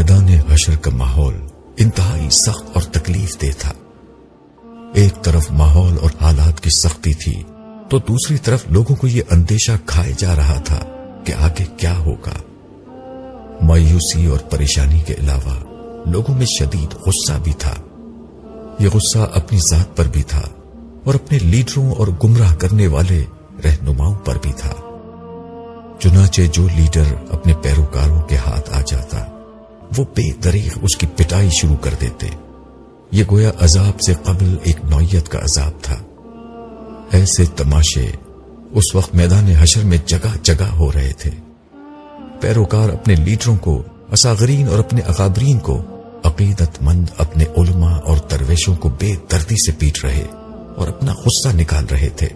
میدان حشر کا ماحول انتہائی سخت اور تکلیف دہ تھا۔ ایک طرف ماحول اور حالات کی سختی تھی تو دوسری طرف لوگوں کو یہ اندیشہ کھائے جا رہا تھا کہ آگے کیا ہوگا۔ مایوسی اور پریشانی کے علاوہ لوگوں میں شدید غصہ بھی تھا۔ یہ غصہ اپنی ذات پر بھی تھا اور اپنے لیڈروں اور گمراہ کرنے والے رہنماؤں پر بھی تھا۔ چنانچہ جو لیڈر اپنے پیروکاروں کے ہاتھ آ جاتا وہ بے دریغ اس کی پٹائی شروع کر دیتے۔ یہ گویا عذاب سے قبل ایک نوعیت کا عذاب تھا۔ ایسے تماشے اس وقت میدان حشر میں جگہ جگہ ہو رہے تھے۔ پیروکار اپنے لیڈروں کو، اصاغرین اور اپنے اکابرین کو، عقیدت مند اپنے علماء اور درویشوں کو بے دردی سے پیٹ رہے اور اپنا غصہ نکال رہے تھے۔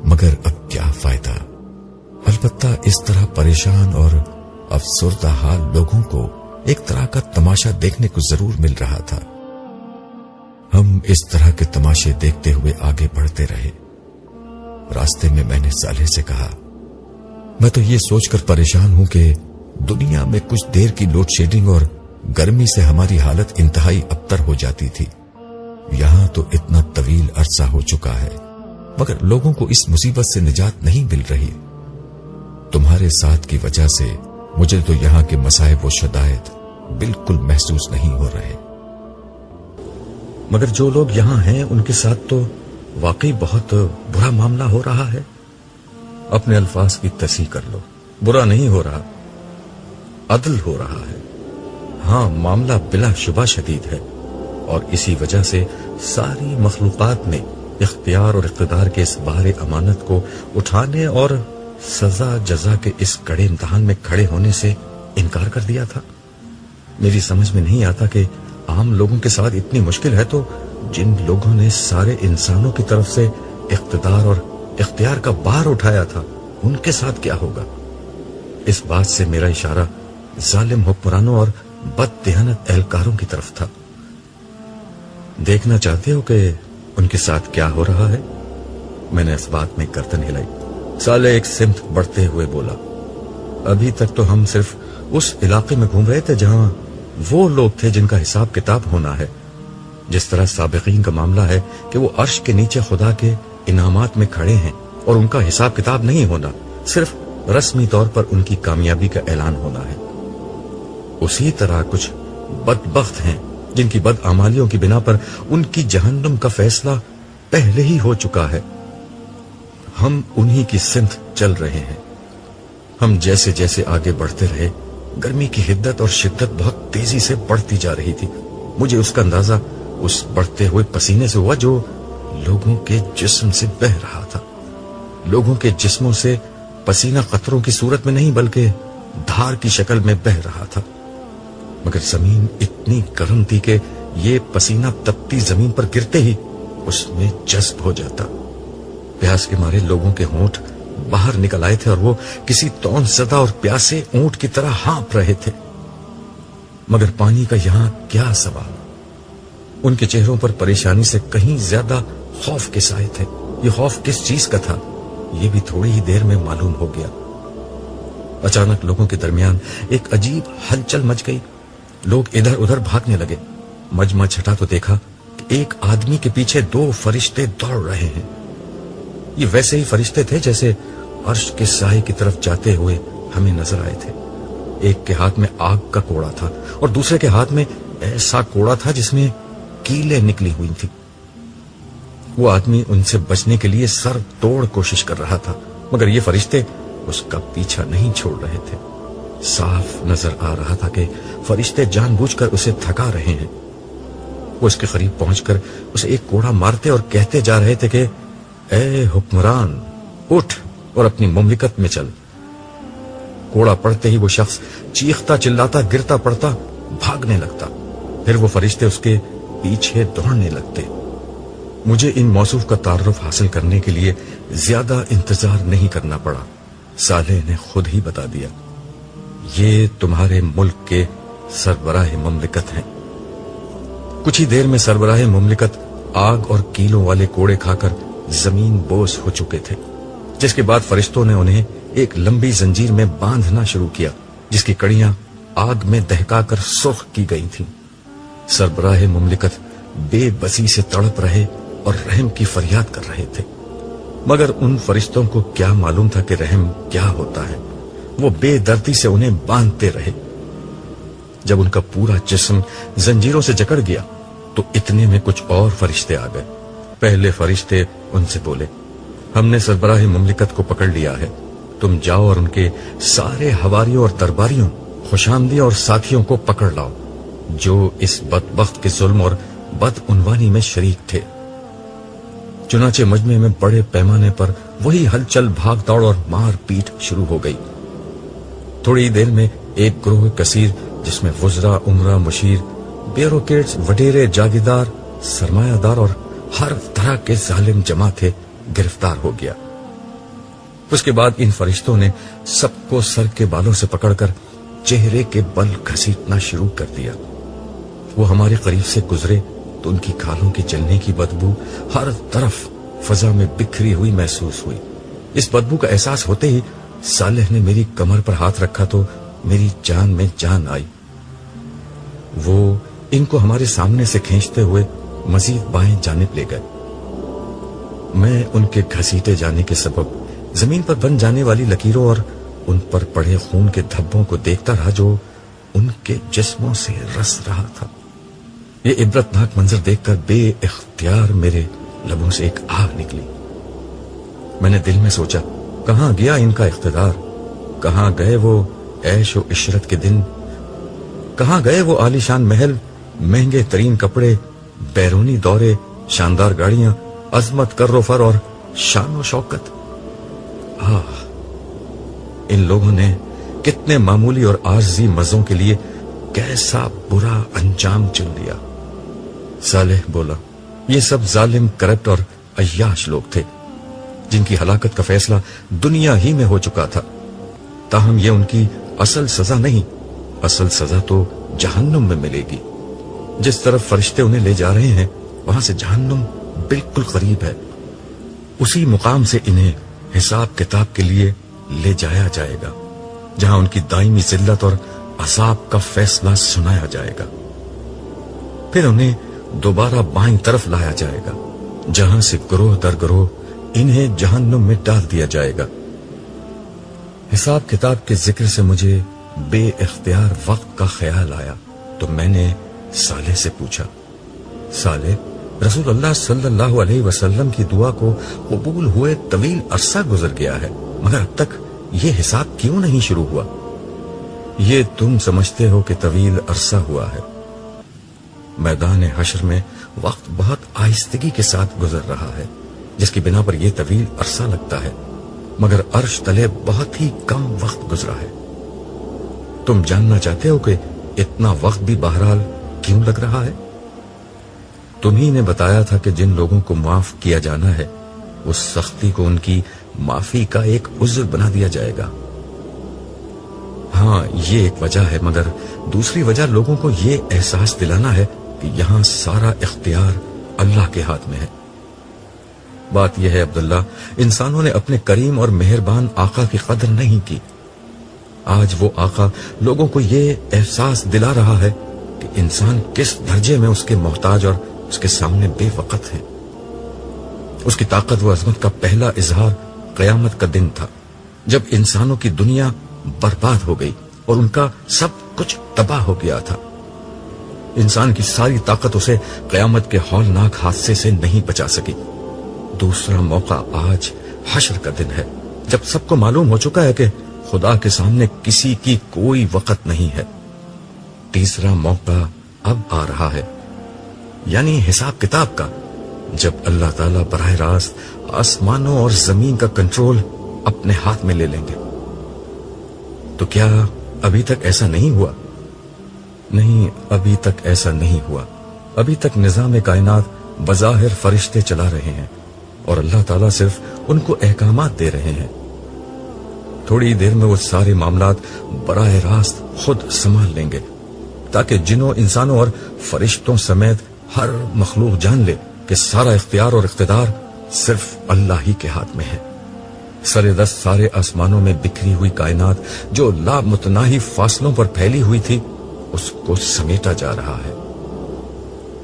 مگر اب کیا فائدہ؟ البتہ اس طرح پریشان اور افسردہ حال لوگوں کو ایک طرح کا تماشا دیکھنے کو ضرور مل رہا تھا۔ ہم اس طرح کے تماشے دیکھتے ہوئے آگے بڑھتے رہے۔ راستے میں میں نے صالح سے کہا، میں تو یہ سوچ کر پریشان ہوں کہ دنیا میں کچھ دیر کی لوڈ شیڈنگ اور گرمی سے ہماری حالت انتہائی ابتر ہو جاتی تھی۔ یہاں تو اتنا طویل عرصہ ہو چکا ہے مگر لوگوں کو اس مصیبت سے نجات نہیں مل رہی۔ تمہارے ساتھ کی وجہ سے مجھے تو یہاں کے مصائب و شدائد بالکل محسوس نہیں ہو رہے، مگر جو لوگ یہاں ہیں ان کے ساتھ تو واقعی بہت برا معاملہ ہو رہا ہے۔ اپنے الفاظ کی تصحیح کر لو، برا نہیں ہو رہا، عدل ہو رہا ہے۔ ہاں، معاملہ بلا شبہ شدید ہے اور اسی وجہ سے ساری مخلوقات نے اختیار اور اقتدار کے اس بار امانت کو اٹھانے اور سزا جزا کے اس کڑے امتحان میں کھڑے ہونے سے انکار کر دیا تھا۔ میری سمجھ میں نہیں آتا کہ عام لوگوں کے ساتھ اتنی مشکل ہے تو جن لوگوں نے سارے انسانوں کی طرف سے اقتدار اور اختیار کا بار اٹھایا تھا ان کے ساتھ کیا ہوگا۔ اس بات سے میرا اشارہ ظالم حکمرانوں اور بد دیانت اہلکاروں کی طرف تھا۔ دیکھنا چاہتے ہو کہ ان کے ساتھ کیا ہو رہا ہے؟ میں نے اس بات میں گردن ہلائی۔ صالح ایک سمت بڑھتے ہوئے بولا، ابھی تک تو ہم صرف اس علاقے میں گھوم رہے تھے جہاں وہ لوگ تھے جن کا حساب کتاب ہونا ہے۔ جس طرح سابقین کا معاملہ ہے کہ وہ عرش کے نیچے خدا کے انعامات میں کھڑے ہیں اور ان کا حساب کتاب نہیں ہونا، صرف رسمی طور پر ان کی کامیابی کا اعلان ہونا ہے، اسی طرح کچھ بدبخت ہیں جن کی بدعمالیوں کی بنا پر ان کی جہنم کا فیصلہ پہلے ہی ہو چکا ہے۔ ہم انہی کی سمت چل رہے ہیں۔ ہم جیسے جیسے آگے بڑھتے رہے گرمی کی حدت اور شدت بہت تیزی سے بڑھتی جا رہی تھی۔ مجھے اس کا اندازہ اس بڑھتے ہوئے پسینے سے ہوا جو لوگوں کے جسم سے بہ رہا تھا۔ لوگوں کے جسموں سے پسینہ قطروں کی صورت میں نہیں بلکہ دھار کی شکل میں بہ رہا تھا، مگر زمین اتنی گرم تھی کہ یہ پسینہ تپتی زمین پر گرتے ہی اس میں جذب ہو جاتا۔ پیاس کے مارے لوگوں کے ہونٹ باہر نکل آئے تھے اور وہ کسی طعن زدہ اور پیاسے اونٹ کی طرح ہانپ رہے تھے، مگر پانی کا یہاں کیا سوال۔ ان کے چہروں پر پریشانی سے کہیں زیادہ خوف کے سائے تھے۔ یہ خوف کس چیز کا تھا یہ بھی تھوڑی ہی دیر میں معلوم ہو گیا۔ اچانک لوگوں کے درمیان ایک عجیب ہلچل مچ گئی۔ لوگ ادھر ادھر بھاگنے لگے۔ مجمع چھٹا تو دیکھا کہ ایک آدمی کے پیچھے 2 فرشتے دوڑ رہے ہیں۔ یہ ویسے ہی فرشتے تھے جیسے عرش کے سائے کی طرف جاتے ہوئے ہمیں نظر آئے تھے۔ ایک کے ہاتھ میں آگ کا کوڑا تھا اور دوسرے کے ہاتھ میں ایسا کوڑا تھا جس میں کیلیں نکلی ہوئی تھی۔ وہ آدمی ان سے بچنے کے لیے سر توڑ کوشش کر رہا تھا، مگر یہ فرشتے اس کا پیچھا نہیں چھوڑ رہے تھے۔ صاف نظر آ رہا تھا کہ فرشتے جان بوجھ کر اسے تھکا رہے ہیں۔ وہ اس کے قریب پہنچ کر اسے ایک کوڑا مارتے اور کہتے جا رہے تھے کہ اے حکمران، اٹھ اور اپنی مملکت میں چل۔ کوڑا پڑتے ہی وہ شخص چیختا چلاتا گرتا پڑتا بھاگنے لگتا، پھر وہ فرشتے اس کے پیچھے دوڑنے لگتے۔ مجھے ان موصوف کا تعارف حاصل کرنے کے لیے زیادہ انتظار نہیں کرنا پڑا۔ صالح نے خود ہی بتا دیا، یہ تمہارے ملک کے سربراہ مملکت ہیں۔ کچھ ہی دیر میں سربراہ مملکت آگ اور کیلوں والے کوڑے کھا کر زمین بوس ہو چکے تھے، جس کے بعد فرشتوں نے انہیں ایک لمبی زنجیر میں باندھنا شروع کیا جس کی کڑیاں آگ میں دہکا کر سرخ کی گئی تھیں۔ سربراہ مملکت بے بسی سے تڑپ رہے اور رحم کی فریاد کر رہے تھے، مگر ان فرشتوں کو کیا معلوم تھا کہ رحم کیا ہوتا ہے۔ وہ بے دردی سے انہیں باندھتے رہے۔ جب ان کا پورا جسم زنجیروں سے جکڑ گیا تو اتنے میں کچھ اور فرشتے آ گئے۔ پہلے فرشتے ان سے بولے، ہم نے سربراہ مملکت کو پکڑ لیا ہے، تم جاؤ اور ان کے سارے حواریوں اور درباریوں، خوشامدی اور ساتھیوں کو پکڑ لاؤ جو اس بدبخت کے ظلم اور بدعنوانی میں شریک تھے۔ چنانچہ مجمع میں بڑے پیمانے پر وہی ہلچل، بھاگ دوڑ اور مار پیٹ شروع ہو گئی۔ تھوڑی دیر میں ایک گروہ کثیر جس میں وزراء، عمرا، مشیر، بیوروکریٹس، وڈیرے، جاگیردار، سرمایہ دار اور ہر طرح کے ظالم جمع تھے، گرفتار ہو گیا۔ اس کے بعد ان فرشتوں نے سب کو سر کے بالوں سے پکڑ کر چہرے کے بل گھسیٹنا شروع کر دیا۔ وہ ہمارے قریب سے گزرے تو ان کی کھالوں کی جلنے کی بدبو ہر طرف فضا میں بکھری ہوئی محسوس ہوئی۔ اس بدبو کا احساس ہوتے ہی صالح نے میری کمر پر ہاتھ رکھا تو میری جان میں جان آئی۔ وہ ان کو ہمارے سامنے سے کھینچتے ہوئے مزید بائیں جانب لے گئے۔ میں ان کے گھسیٹے جانے کے سبب زمین پر بن جانے والی لکیروں اور ان پر پڑے خون کے دھبوں کو دیکھتا رہا جو ان کے جسموں سے رس رہا تھا۔ یہ عبرتناک منظر دیکھ کر بے اختیار میرے لبوں سے ایک آہ نکلی۔ میں نے دل میں سوچا، کہاں گیا ان کا اقتدار؟ کہاں گئے وہ عیش و عشرت کے دن؟ کہاں گئے وہ عالی شان محل، مہنگے ترین کپڑے، بیرونی دورے، شاندار گاڑیاں، عظمت، کر و فر اور شان و شوکت؟ ان لوگوں نے کتنے معمولی اور عارضی مزوں کے لیے کیسا برا انجام چن لیا۔ صالح بولا، یہ سب ظالم، کرپٹ اور عیاش لوگ تھے جن کی ہلاکت کا فیصلہ دنیا ہی میں ہو چکا تھا۔ تاہم یہ ان کی اصل سزا نہیں، اصل سزا تو جہنم میں ملے گی۔ جس طرف فرشتے انہیں لے جا رہے ہیں وہاں سے جہنم بالکل قریب ہے۔ اسی مقام سے انہیں حساب کتاب کے لیے لے جایا جائے گا، جہاں ان کی دائمی ذلت اور عذاب کا فیصلہ سنایا جائے گا۔ پھر انہیں دوبارہ بائیں طرف لایا جائے گا، جہاں سے گروہ در گروہ انہیں جہنم میں ڈال دیا جائے گا۔ حساب کتاب کے ذکر سے مجھے بے اختیار وقت کا خیال آیا تو میں نے صالح سے پوچھا، صالح، رسول اللہ صلی اللہ علیہ وسلم کی دعا کو قبول ہوئے طویل عرصہ گزر گیا ہے، مگر اب تک یہ حساب کیوں نہیں شروع ہوا؟ یہ تم سمجھتے ہو کہ طویل عرصہ ہوا ہے، میدان حشر میں وقت بہت آہستگی کے ساتھ گزر رہا ہے، جس کی بنا پر یہ طویل عرصہ لگتا ہے، مگر عرش تلے بہت ہی کم وقت گزرا ہے۔ تم جاننا چاہتے ہو کہ اتنا وقت بھی بہرحال کیوں لگ رہا ہے؟ تمہیں نے بتایا تھا کہ جن لوگوں کو معاف کیا جانا ہے اس سختی کو ان کی معافی کا ایک عذر بنا دیا جائے گا۔ ہاں، یہ ایک وجہ ہے، مگر دوسری وجہ لوگوں کو یہ احساس دلانا ہے کہ یہاں سارا اختیار اللہ کے ہاتھ میں ہے۔ بات یہ ہے عبداللہ، انسانوں نے اپنے کریم اور مہربان آقا کی قدر نہیں کی۔ آج وہ آقا لوگوں کو یہ احساس دلا رہا ہے کہ انسان کس درجے میں اس کے محتاج اور اس کے سامنے بے وقت ہے۔ اس کی طاقت و عظمت کا پہلا اظہار قیامت کا دن تھا، جب انسانوں کی دنیا برباد ہو گئی اور ان کا سب کچھ تباہ ہو گیا تھا۔ انسان کی ساری طاقت اسے قیامت کے ہولناک حادثے سے نہیں بچا سکی۔ دوسرا موقع آج حشر کا دن ہے، جب سب کو معلوم ہو چکا ہے کہ خدا کے سامنے کسی کی کوئی وقت نہیں ہے۔ تیسرا موقع اب آ رہا ہے، یعنی حساب کتاب کا، جب اللہ تعالیٰ براہ راست آسمانوں اور زمین کا کنٹرول اپنے ہاتھ میں لے لیں گے۔ تو کیا ابھی تک ایسا نہیں ہوا؟ نہیں، ابھی تک ایسا نہیں ہوا۔ ابھی تک نظام کائنات بظاہر فرشتے چلا رہے ہیں اور اللہ تعالیٰ صرف ان کو احکامات دے رہے ہیں۔ تھوڑی دیر میں وہ سارے معاملات براہ راست خود سنبھال لیں گے، تاکہ جنوں، انسانوں اور فرشتوں سمیت ہر مخلوق جان لے کہ سارا اختیار اور اقتدار صرف اللہ ہی کے ہاتھ میں ہے۔ سرے سارے آسمانوں میں بکھری ہوئی کائنات جو لامتناہی فاصلوں پر پھیلی ہوئی تھی اس کو سمیٹا جا رہا ہے۔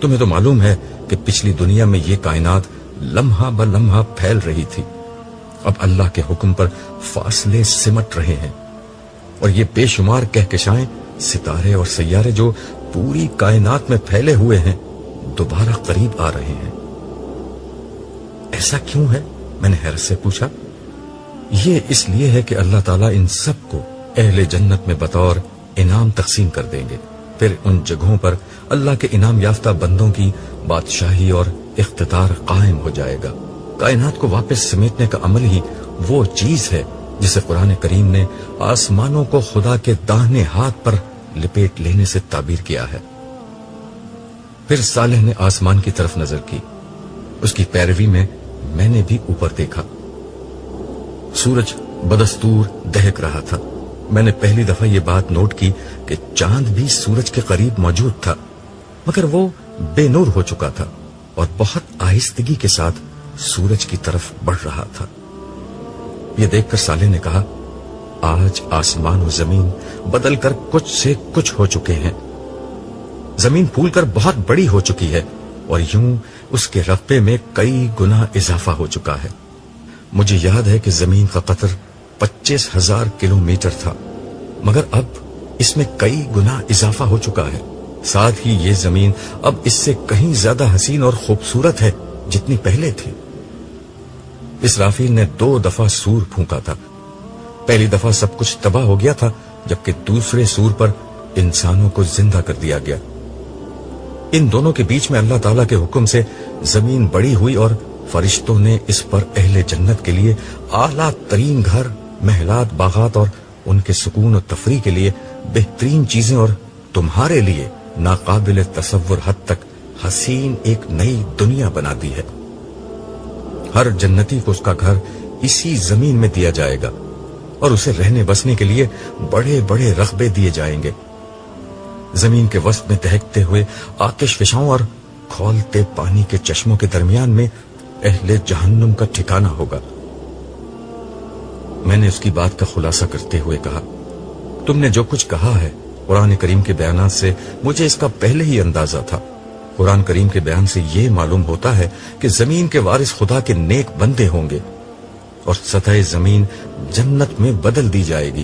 تمہیں تو معلوم ہے کہ پچھلی دنیا میں یہ کائنات لمحہ بلمحہ پھیل رہی تھی، اب اللہ کے حکم پر فاصلے سمٹ رہے ہیں، اور یہ بے شمار کہکشائیں، ستارے اور سیارے جو پوری کائنات میں پھیلے ہوئے ہیں دوبارہ قریب آ رہے ہیں۔ ایسا کیوں ہے؟ میں نے حیرت سے پوچھا۔ یہ اس لیے ہے کہ اللہ تعالیٰ ان سب کو اہل جنت میں بطور انعام تقسیم کر دیں گے، پھر ان جگہوں پر اللہ کے انعام یافتہ بندوں کی بادشاہی اور اقتدار قائم ہو جائے گا۔ کائنات کو واپس سمیٹنے کا عمل ہی وہ چیز ہے جسے قرآن کریم نے آسمانوں کو خدا کے داہنے ہاتھ پر لپیٹ لینے سے تعبیر کیا ہے۔ پھر صالح نے آسمان کی طرف نظر کی، اس کی پیروی میں نے بھی اوپر دیکھا۔ سورج بدستور دہک رہا تھا۔ میں نے پہلی دفعہ یہ بات نوٹ کی کہ چاند بھی سورج کے قریب موجود تھا، مگر وہ بے نور ہو چکا تھا اور بہت آہستگی کے ساتھ سورج کی طرف بڑھ رہا تھا۔ یہ دیکھ کر صالح نے کہا، آج آسمان و زمین بدل کر کچھ سے کچھ ہو چکے ہیں۔ زمین پھول کر بہت بڑی ہو چکی ہے اور یوں اس کے رقبے میں کئی گنا اضافہ ہو چکا ہے۔ مجھے یاد ہے کہ زمین کا قطر 25,000 کلومیٹر تھا، مگر اب اس میں کئی گنا اضافہ ہو چکا ہے۔ ساتھ ہی یہ زمین اب اس سے کہیں زیادہ حسین اور خوبصورت ہے جتنی پہلے تھی۔ اسرافیل نے 2 دفعہ سور پھونکا تھا۔ پہلی دفعہ سب کچھ تباہ ہو گیا تھا، جبکہ دوسرے سور پر انسانوں کو زندہ کر دیا گیا۔ ان دونوں کے بیچ میں اللہ تعالیٰ کے حکم سے زمین بڑی ہوئی اور فرشتوں نے اس پر اہل جنت کے لیے اعلیٰ ترین گھر، محلات، باغات اور ان کے سکون و تفریح کے لیے بہترین چیزیں اور تمہارے لیے ناقابل تصور حد تک حسین ایک نئی دنیا بنا دی ہے۔ ہر جنتی کو اس کا گھر اسی زمین میں دیا جائے گا اور اسے رہنے بسنے کے لیے بڑے بڑے رقبے دیے جائیں گے۔ زمین کے وسط میں دہکتے ہوئے آتش فشاں اور کھولتے پانی کے چشموں کے درمیان میں اہل جہنم کا ٹھکانہ ہوگا۔ میں نے اس کی بات کا خلاصہ کرتے ہوئے کہا، تم نے جو کچھ کہا ہے قرآن کریم کے بیانات سے مجھے اس کا پہلے ہی اندازہ تھا۔ قرآن کریم کے بیان سے یہ معلوم ہوتا ہے کہ زمین کے وارث خدا کے نیک بندے ہوں گے اور سطح زمین جنت میں بدل دی جائے گی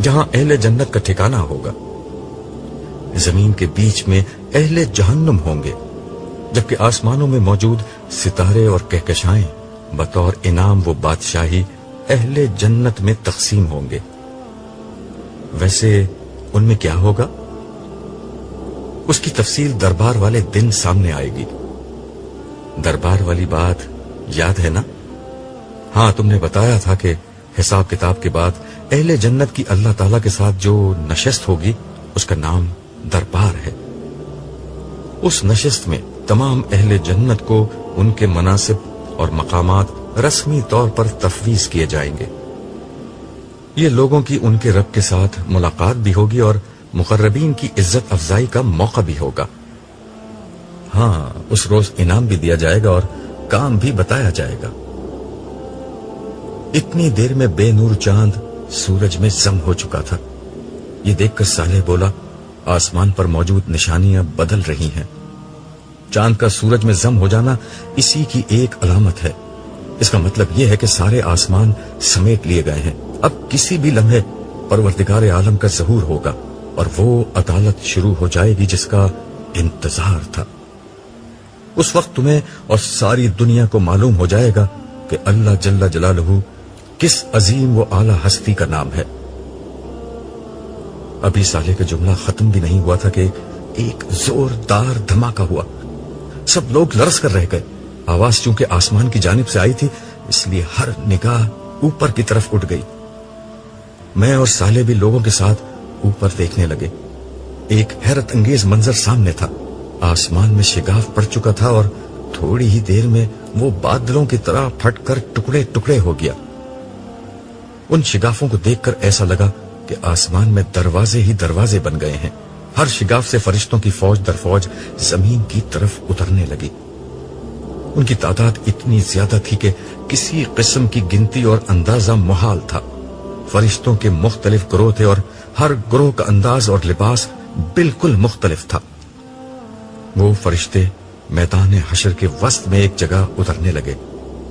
جہاں اہل جنت کا ٹھکانہ ہوگا۔ زمین کے بیچ میں اہل جہنم ہوں گے، جبکہ آسمانوں میں موجود ستارے اور کہکشائیں بطور انعام و بادشاہی اہل جنت میں تقسیم ہوں گے۔ ویسے ان میں کیا ہوگا؟ اس کی تفصیل دربار والے دن سامنے آئے گی۔ دربار والی بات یاد ہے نا؟ ہاں، تم نے بتایا تھا کہ حساب کتاب کے بعد اہل جنت کی اللہ تعالیٰ کے ساتھ جو نشست ہوگی اس کا نام دربار ہے۔ اس نشست میں تمام اہل جنت کو ان کے مناصب اور مقامات رسمی طور پر تفویض کیے جائیں گے۔ یہ لوگوں کی ان کے رب کے ساتھ ملاقات بھی ہوگی اور مقربین کی عزت افزائی کا موقع بھی ہوگا۔ ہاں، اس روز انعام بھی دیا جائے گا اور کام بھی بتایا جائے گا۔ اتنی دیر میں بے نور چاند سورج میں ضم ہو چکا تھا۔ یہ دیکھ کر صالح بولا، آسمان پر موجود نشانیاں بدل رہی ہیں۔ چاند کا سورج میں ضم ہو جانا اسی کی ایک علامت ہے۔ اس کا مطلب یہ ہے کہ سارے آسمان سمیٹ لیے گئے ہیں۔ اب کسی بھی لمحے پروردگار عالم کا ظہور ہوگا اور وہ عدالت شروع ہو جائے گی جس کا انتظار تھا۔ اس وقت تمہیں اور ساری دنیا کو معلوم ہو جائے گا کہ اللہ جل جلالہ کس عظیم و اعلی ہستی کا نام ہے۔ ابھی صالح کا جملہ ختم بھی نہیں ہوا تھا کہ ایک زوردار دھماکہ ہوا۔ سب لوگ لرز کر رہ گئے۔ آواز چونکہ آسمان کی جانب سے آئی تھی اس لیے ہر نگاہ اوپر کی طرف اٹھ گئی۔ میں اور صالح بھی لوگوں کے ساتھ اوپر دیکھنے لگے۔ ایک حیرت انگیز منظر سامنے تھا۔ آسمان میں شگاف پڑ چکا تھا اور تھوڑی ہی دیر میں وہ بادلوں کی طرح پھٹ کر ٹکڑے ٹکڑے ہو گیا۔ ان شگافوں کو دیکھ کر ایسا لگا کہ آسمان میں دروازے ہی دروازے بن گئے ہیں۔ ہر شگاف سے فرشتوں کی فوج در فوج زمین کی طرف اترنے لگی۔ ان کی تعداد اتنی زیادہ تھی کہ کسی قسم کی گنتی اور اندازہ محال تھا۔ فرشتوں کے مختلف گروہ تھے اور ہر گروہ کا انداز اور لباس بالکل مختلف تھا۔ وہ فرشتے میدان حشر کے وسط میں ایک جگہ اترنے لگے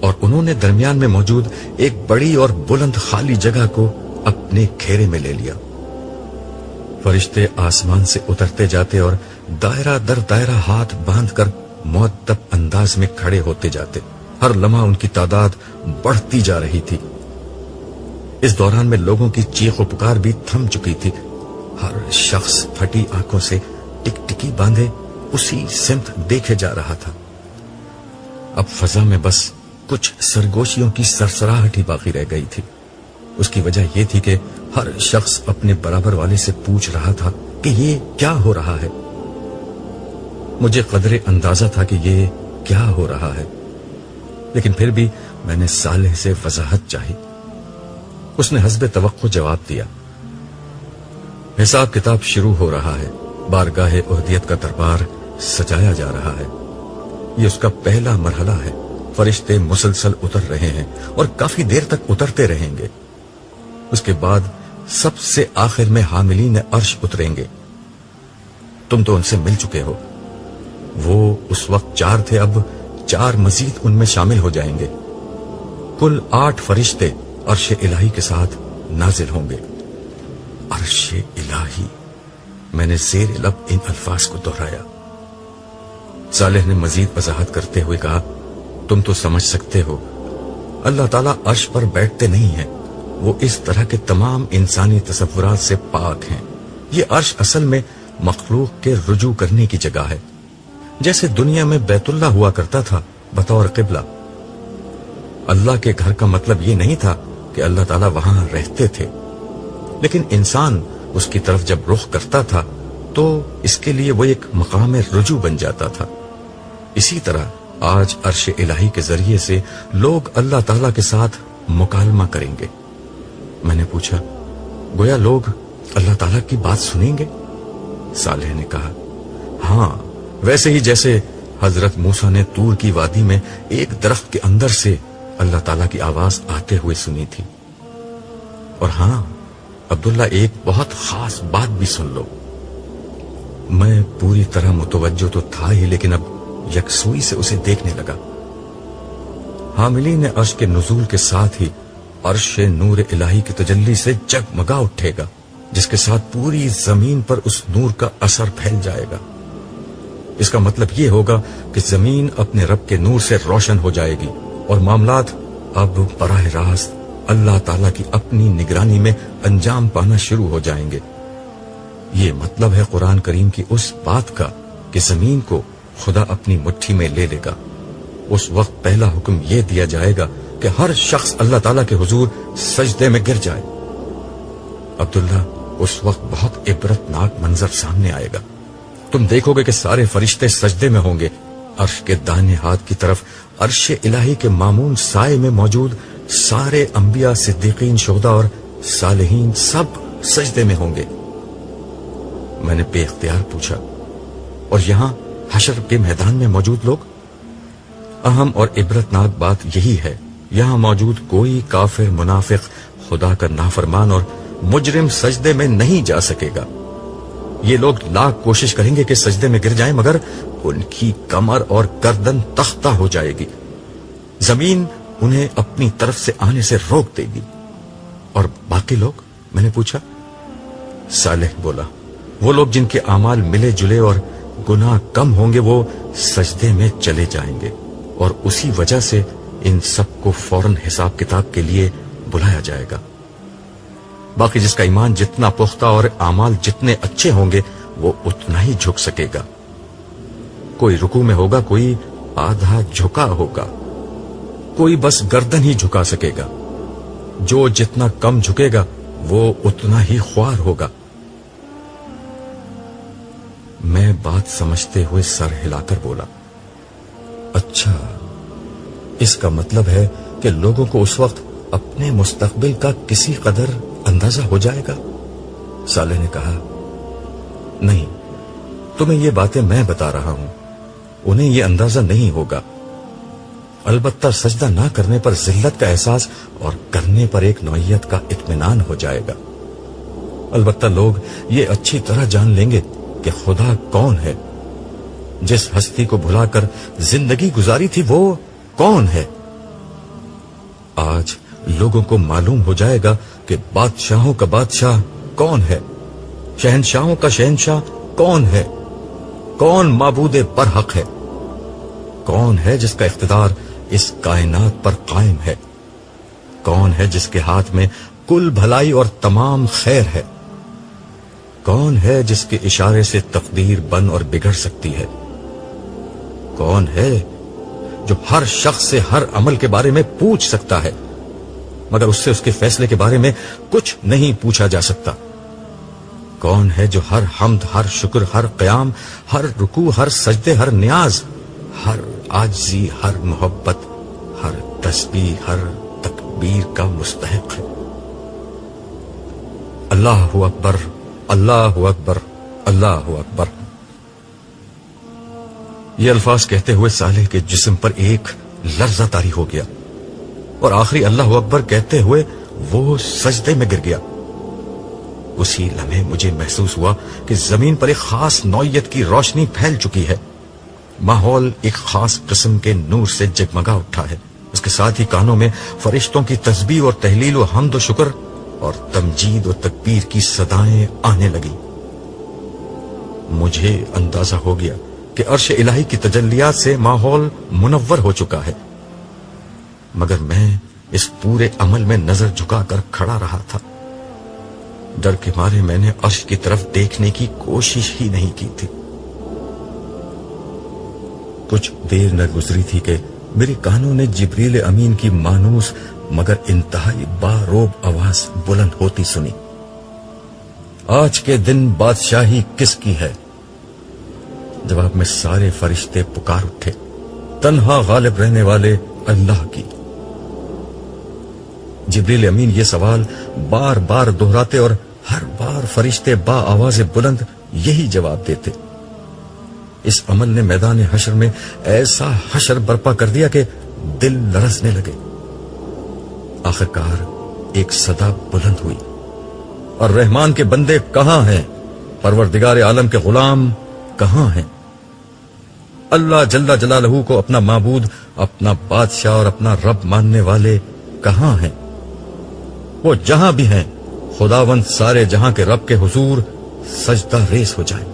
اور انہوں نے درمیان میں موجود ایک بڑی اور بلند خالی جگہ کو اپنے گھیرے میں لے لیا۔ فرشتے آسمان سے اترتے جاتے اور دائرہ در دائرہ ہاتھ باندھ کر معدب انداز میں کھڑے ہوتے جاتے۔ ہر لمحہ ان کی تعداد بڑھتی جا رہی تھی۔ اس دوران میں لوگوں کی چیخ و پکار بھی تھم چکی تھی۔ ہر شخص پھٹی آنکھوں سے ٹک ٹکی باندھے اسی سمت دیکھے جا رہا تھا۔ اب فضا میں بس کچھ سرگوشیوں کی سرسراہٹ ہی باقی رہ گئی تھی۔ اس کی وجہ یہ تھی کہ ہر شخص اپنے برابر والے سے پوچھ رہا تھا کہ یہ کیا ہو رہا ہے۔ مجھے قدرے اندازہ تھا کہ یہ کیا ہو رہا ہے، لیکن پھر بھی میں نے صالح سے وضاحت چاہی۔ اس نے حسب توقع جواب دیا، حساب کتاب شروع ہو رہا ہے، بارگاہ اہدیت کا دربار سجایا جا رہا ہے، یہ اس کا پہلا مرحلہ ہے۔ فرشتے مسلسل اتر رہے ہیں اور کافی دیر تک اترتے رہیں گے۔ اس کے بعد سب سے آخر میں حاملین عرش اتریں گے۔ تم تو ان سے مل چکے ہو، وہ اس وقت 4 تھے، اب 4 مزید ان میں شامل ہو جائیں گے۔ کل 8 فرشتے عرش الہی کے ساتھ نازل ہوں گے۔ عرش الہی، میں نے زیر لب ان الفاظ کو دہرایا۔ صالح نے مزید وضاحت کرتے ہوئے کہا، تم تو سمجھ سکتے ہو اللہ تعالیٰ عرش پر بیٹھتے نہیں ہیں، وہ اس طرح کے تمام انسانی تصورات سے پاک ہیں۔ یہ عرش اصل میں مخلوق کے رجوع کرنے کی جگہ ہے، جیسے دنیا میں بیت اللہ ہوا کرتا تھا بطور قبلہ۔ اللہ کے گھر کا مطلب یہ نہیں تھا کہ اللہ تعالیٰ وہاں رہتے تھے، لیکن انسان اس کی طرف جب رخ کرتا تھا تو اس کے لیے وہ ایک مقام رجوع بن جاتا تھا۔ اسی طرح آج عرش الہی کے ذریعے سے لوگ اللہ تعالیٰ کے ساتھ مکالمہ کریں گے۔ میں نے پوچھا، گویا لوگ اللہ تعالیٰ کی بات سنیں گے؟ صالح نے کہا، ہاں، ویسے ہی جیسے حضرت موسیٰ نے طور کی وادی میں ایک درخت کے اندر سے اللہ تعالیٰ کی آواز آتے ہوئے سنی تھی۔ اور ہاں عبداللہ، ایک بہت خاص بات بھی سن لو۔ میں پوری طرح متوجہ تو تھا ہی، لیکن اب یکسوئی سے اسے دیکھنے لگا۔ حاملین عرش کے نزول کے ساتھ ہی عرش نور الہی کی تجلی سے جگمگا اٹھے گا، جس کے ساتھ پوری زمین پر اس نور کا اثر پھیل جائے گا۔ اس کا مطلب یہ ہوگا کہ زمین اپنے رب کے نور سے روشن ہو جائے گی اور معاملات اب براہ راست اللہ تعالیٰ کی اپنی نگرانی میں انجام پانا شروع ہو جائیں گے۔ یہ مطلب ہے قرآن کریم کی اس بات کا کہ زمین کو خدا اپنی مٹھی میں لے لے گا۔ اس وقت پہلا حکم یہ دیا جائے گا کہ ہر شخص اللہ تعالیٰ کے حضور سجدے میں گر جائے۔ عبداللہ، اس وقت بہت عبرتناک منظر سامنے آئے گا۔ تم دیکھو گے کہ سارے فرشتے سجدے میں ہوں گے۔ عرش کے دائیں ہاتھ کی طرف عرش الہی کے مامون سائے میں موجود سارے انبیاء، صدیقین، شہداء اور صالحین سب سجدے میں ہوں گے۔ میں نے بے اختیار پوچھا، اور یہاں حشر کے میدان میں موجود لوگ؟ اہم اور عبرتناک بات یہی ہے، یہاں موجود کوئی کافر، منافق، خدا کا نافرمان اور مجرم سجدے میں نہیں جا سکے گا۔ یہ لوگ لاکھ کوشش کریں گے کہ سجدے میں گر جائیں، مگر ان کی کمر اور گردن تختہ ہو جائے گی۔ زمین انہیں اپنی طرف سے آنے سے روک دے گی۔ اور باقی لوگ؟ میں نے پوچھا۔ صالح بولا، وہ لوگ جن کے اعمال ملے جلے اور گناہ کم ہوں گے وہ سجدے میں چلے جائیں گے، اور اسی وجہ سے ان سب کو فوراً حساب کتاب کے لیے بلایا جائے گا۔ باقی جس کا ایمان جتنا پختہ اور اعمال جتنے اچھے ہوں گے وہ اتنا ہی جھک سکے گا۔ کوئی رکوع میں ہوگا، کوئی آدھا جھکا ہوگا، کوئی بس گردن ہی جھکا سکے گا۔ جو جتنا کم جھکے گا وہ اتنا ہی خوار ہوگا۔ میں بات سمجھتے ہوئے سر ہلا کر بولا، اچھا، اس کا مطلب ہے کہ لوگوں کو اس وقت اپنے مستقبل کا کسی قدر اندازہ ہو جائے گا؟ صالح نے کہا، نہیں، تمہیں یہ باتیں میں بتا رہا ہوں، انہیں یہ اندازہ نہیں ہوگا۔ البتہ سجدہ نہ کرنے پر ذلت کا احساس اور کرنے پر ایک نوعیت کا اطمینان ہو جائے گا۔ البتہ لوگ یہ اچھی طرح جان لیں گے کہ خدا کون ہے، جس ہستی کو بھلا کر زندگی گزاری تھی وہ کون ہے۔ آج لوگوں کو معلوم ہو جائے گا کہ بادشاہوں کا بادشاہ کون ہے، شہنشاہوں کا شہنشاہ کون ہے، کون معبود برحق ہے، کون ہے جس کا اقتدار اس کائنات پر قائم ہے، کون ہے جس کے ہاتھ میں کل بھلائی اور تمام خیر ہے، کون ہے جس کے اشارے سے تقدیر بن اور بگڑ سکتی ہے، کون ہے جو ہر شخص سے ہر عمل کے بارے میں پوچھ سکتا ہے مگر اس سے اس کے فیصلے کے بارے میں کچھ نہیں پوچھا جا سکتا، کون ہے جو ہر حمد، ہر شکر، ہر قیام، ہر رکوع، ہر سجدے، ہر نیاز، ہر عاجزی، ہر محبت، ہر تسبیح، ہر تکبیر کا مستحق ہے۔ اللہ اکبر، اللہ اکبر، اللہ اکبر۔ یہ الفاظ کہتے ہوئے صالح کے جسم پر ایک لرزہ طاری ہو گیا اور آخری اللہ اکبر کہتے ہوئے وہ سجدے میں گر گیا۔ اسی لمحے مجھے محسوس ہوا کہ زمین پر ایک خاص نوعیت کی روشنی پھیل چکی ہے، ماحول ایک خاص قسم کے نور سے جگمگا اٹھا ہے، اس کے ساتھ ہی کانوں میں فرشتوں کی تسبیح اور تحلیل و حمد و شکر اور تمجید و تکبیر کی صدائیں آنے لگی۔ مجھے اندازہ ہو گیا کہ عرش الہی کی تجلیات سے ماحول منور ہو چکا ہے، مگر میں اس پورے عمل میں نظر جھکا کر کھڑا رہا تھا۔ ڈر کے مارے میں نے عرش کی طرف دیکھنے کی کوشش ہی نہیں کی تھی۔ کچھ دیر نہ گزری تھی کہ میرے کانوں نے جبریل امین کی مانوس مگر انتہائی باروب آواز بلند ہوتی سنی۔ آج کے دن بادشاہی کس کی ہے؟ جواب میں سارے فرشتے پکار اٹھے، تنہا غالب رہنے والے اللہ کی۔ جبریل امین یہ سوال بار بار دہراتے اور ہر بار فرشتے با آواز بلند یہی جواب دیتے۔ اس عمل نے میدان حشر میں ایسا حشر برپا کر دیا کہ دل لرزنے لگے۔ آخرکار ایک صدا بلند ہوئی، اور رحمان کے بندے کہاں ہیں؟ پروردگار عالم کے غلام کہاں ہیں؟ اللہ جل جلالہ کو اپنا معبود، اپنا بادشاہ اور اپنا رب ماننے والے کہاں ہیں؟ وہ جہاں بھی ہیں خداوند سارے جہاں کے رب کے حضور سجدہ ریز ہو جائیں۔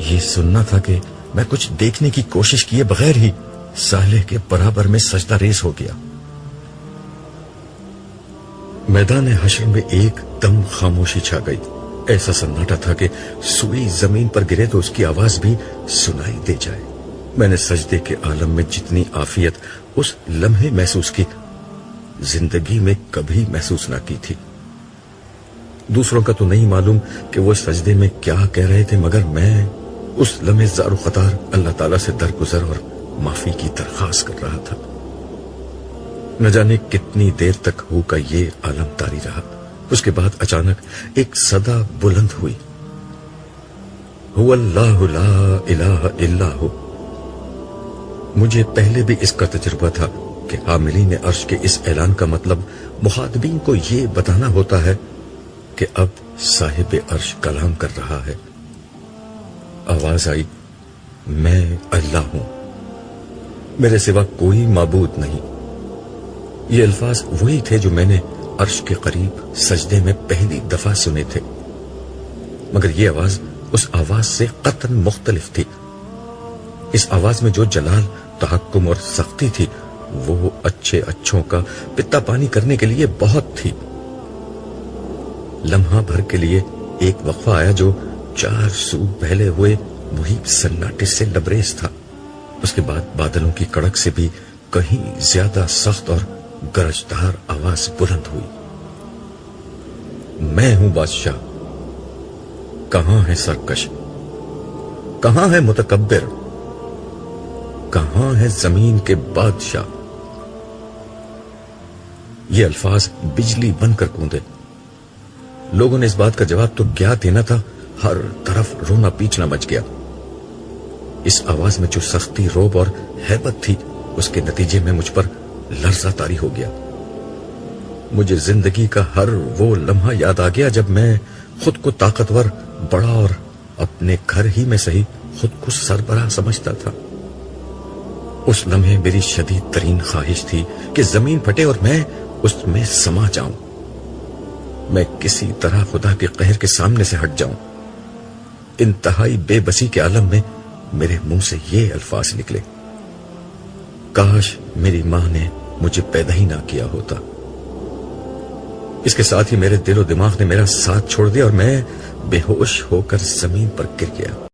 یہ سننا تھا کہ میں کچھ دیکھنے کی کوشش کیے بغیر ہی صالح کے برابر میں سجدہ ریز ہو گیا۔ میدان حشر میں ایک دم خاموشی چھا گئی، ایسا سناٹا تھا کہ سوئی زمین پر گرے تو اس کی آواز بھی سنائی دے جائے۔ میں نے سجدے کے عالم میں جتنی عافیت اس لمحے محسوس کی، زندگی میں کبھی محسوس نہ کی تھی۔ دوسروں کا تو نہیں معلوم کہ وہ سجدے میں کیا کہہ رہے تھے، مگر میں اس لمحے زار و خطار اللہ تعالیٰ سے درگزر اور معافی کی درخواست کر رہا تھا۔ نہ جانے کتنی دیر تک ہو کا یہ عالم طاری رہا۔ اس کے بعد اچانک ایک صدا بلند ہوئی، هو اللہ لا الہ الا ہو۔ مجھے پہلے بھی اس کا تجربہ تھا کہ حاملین عرش کے اس اعلان کا مطلب مخاطبین کو یہ بتانا ہوتا ہے کہ اب صاحب عرش کلام کر رہا ہے۔ آواز آئی، میں اللہ ہوں، میرے سوا کوئی معبود نہیں۔ یہ الفاظ وہی تھے جو میں نے عرش کے قریب سجدے میں پہلی دفعہ سنے تھے، مگر یہ آواز اس آواز سے قطعاً مختلف تھی۔ اس آواز میں جو جلال، تحکم اور سختی تھی وہ اچھے اچھوں کا پتا پانی کرنے کے لیے بہت تھی۔ لمحہ بھر کے لیے ایک وقفہ آیا جو 4 سو پھیلے ہوئے محیط سناٹے سے لبریز تھا۔ اس کے بعد بادلوں کی کڑک سے بھی کہیں زیادہ سخت اور گرجدار آواز بلند ہوئی، میں ہوں بادشاہ، کہاں ہے سرکش، کہاں ہے متکبر، کہاں ہے زمین کے بادشاہ؟ یہ الفاظ بجلی بن کر گونجے۔ لوگوں نے اس بات کا جواب تو کیا دینا تھا، ہر طرف رونا پیچنا مچ گیا۔ اس آواز میں جو سختی، روب اور ہیبت تھی اس کے نتیجے میں مجھ پر لرزہ طاری ہو گیا. مجھے زندگی کا ہر وہ لمحہ یاد آ گیا جب میں خود کو طاقتور، بڑا اور اپنے گھر ہی میں صحیح خود کو سربراہ سمجھتا تھا. اس لمحے میری شدید ترین خواہش تھی کہ زمین پھٹے اور میں اس میں سما جاؤں. میں کسی طرح خدا کے قہر کے سامنے سے ہٹ جاؤں. انتہائی بے بسی کے عالم میں میرے منہ سے یہ الفاظ نکلے: کاش میری ماں نے مجھے پیدا ہی نہ کیا ہوتا. اس کے ساتھ ہی میرے دل و دماغ نے میرا ساتھ چھوڑ دیا اور میں بے ہوش ہو کر زمین پر گر گیا.